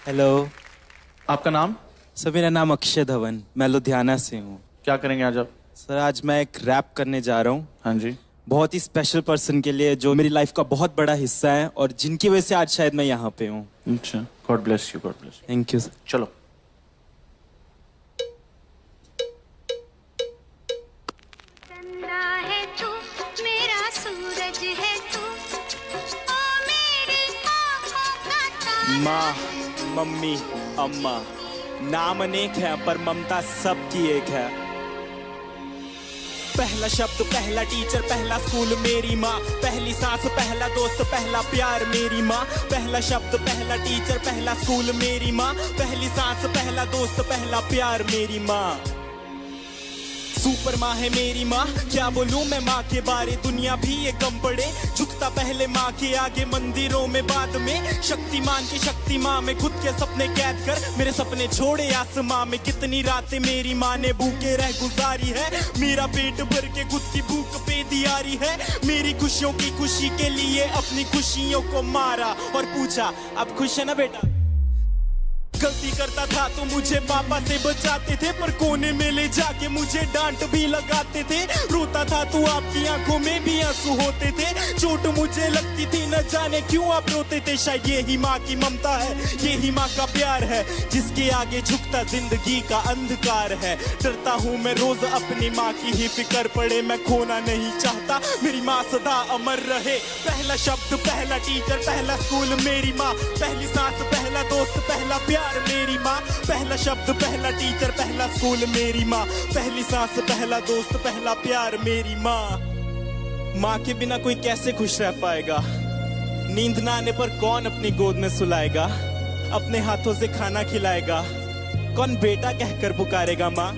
Hello आपका नाम? Sir, मेरा नाम अक्षय धवन, मैं लुधियाना से हूँ। क्या करेंगे आज आप? सर, आज मैं एक रैप करने जा रहा हूँ। हाँ जी। बहुत ही स्पेशल पर्सन के लिए जो मेरी लाइफ का बहुत बड़ा हिस्सा है और जिनकी वजह से आज शायद मैं यहाँ पे हूँ। अच्छा, God bless you, God bless you. Thank you sir. चलो। चंदा है तू, मेरा सूरज है तू, ओ मेरी आँखों का तारा। माँ, मम्मी, अम्मा, नाम अनेक है पर ममता सबकी एक है। पहला शब्द, पहला टीचर, पहला स्कूल मेरी माँ, पहली सांस, पहला दोस्त, पहला प्यार मेरी माँ। पहला शब्द, पहला टीचर, पहला स्कूल मेरी माँ, पहली सांस, पहला दोस्त, पहला प्यार मेरी माँ। सुपर माँ है मेरी माँ, क्या बोलूं मैं माँ के बारे, दुनिया भी ये कम पड़े। झुकता पहले माँ के आगे, मंदिरों में बाद में। शक्तिमान की शक्ति माँ में खुद के सपने कैद कर मेरे सपने छोड़े आसमां में। कितनी रातें मेरी माँ ने भूखे रह गुजारी है, मेरा पेट भर के खुद की भूख पे दियारी है। मेरी खुशियों की खुशी के लिए अपनी खुशियों को मारा और पूछा अब खुश है ना बेटा। गलती करता था तो मुझे पापा से बचाते थे, पर कोने में ले जाके मुझे डांट भी लगाते थे। रोता था तो आपकी आंखों में भी आंसू होते थे। चोट मुझे लगती थी, न जाने क्यों आप रोते थे। शायद यही माँ की ममता है, यही माँ का प्यार है, जिसके आगे झुकता जिंदगी का अंधकार है। डरता हूँ मैं रोज अपनी माँ की ही फिक्र पड़े, मैं खोना नहीं चाहता, मेरी माँ सदा अमर रहे। पहला शब्द, पहला टीचर, पहला स्कूल मेरी माँ, पहली सांस, पहला दोस्त, पहला प्यार मेरी माँ। पहला शब्द, पहला टीचर, पहला स्कूल मेरी माँ, पहली सांस, पहला दोस्त, पहला प्यार मेरी माँ। माँ के बिना कोई कैसे खुश रह पाएगा, नींद ना आने पर कौन अपनी गोद में सुलाएगा, अपने हाथों से खाना खिलाएगा, कौन बेटा कहकर पुकारेगा माँ।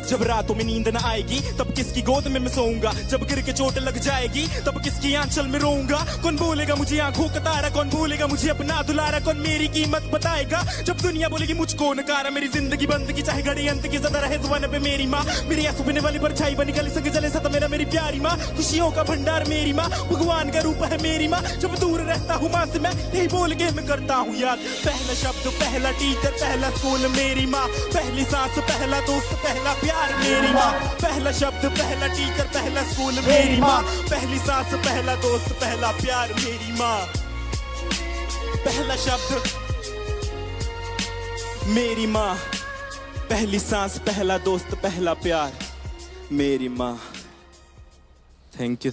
जब रातों में नींद न आएगी तब किसकी गोद में मैं सोऊंगा, जब गिर के चोट लग जाएगी तब किसकी आंचल में रोऊंगा। कौन बोलेगा मुझे आंखों का तारा, कौन बोलेगा मुझे अपना दुलारा, कौन मेरी कीमत बताएगा जब दुनिया बोलेगी मुझको नकारा। मेरी जिंदगी बंद की चाहे घड़ी अंत की ज़्यादा रहे जुबान पे मेरी माँ, मेरी आंसू पीने वाली परछाई बनी गली संग जले सता मेरा मेरी प्यारी माँ। खुशियों का भंडार मेरी माँ, भगवान का रूप है मेरी माँ। जब दूर रहता हूँ माँ से मैं यही बोल के मैं करता हूँ याद। पहला शब्द, पहला टीचर, पहला स्कूल मेरी माँ, पहली सांस, पहला दोस्त, पहला प्यार मेरी माँ। पहला शब्द, पहला टीचर, पहला स्कूल मेरी माँ, पहली सांस, पहला दोस्त, पहला प्यार मेरी माँ। पहला शब्द मेरी माँ, पहली सांस, पहला दोस्त, पहला प्यार मेरी माँ। Thank you.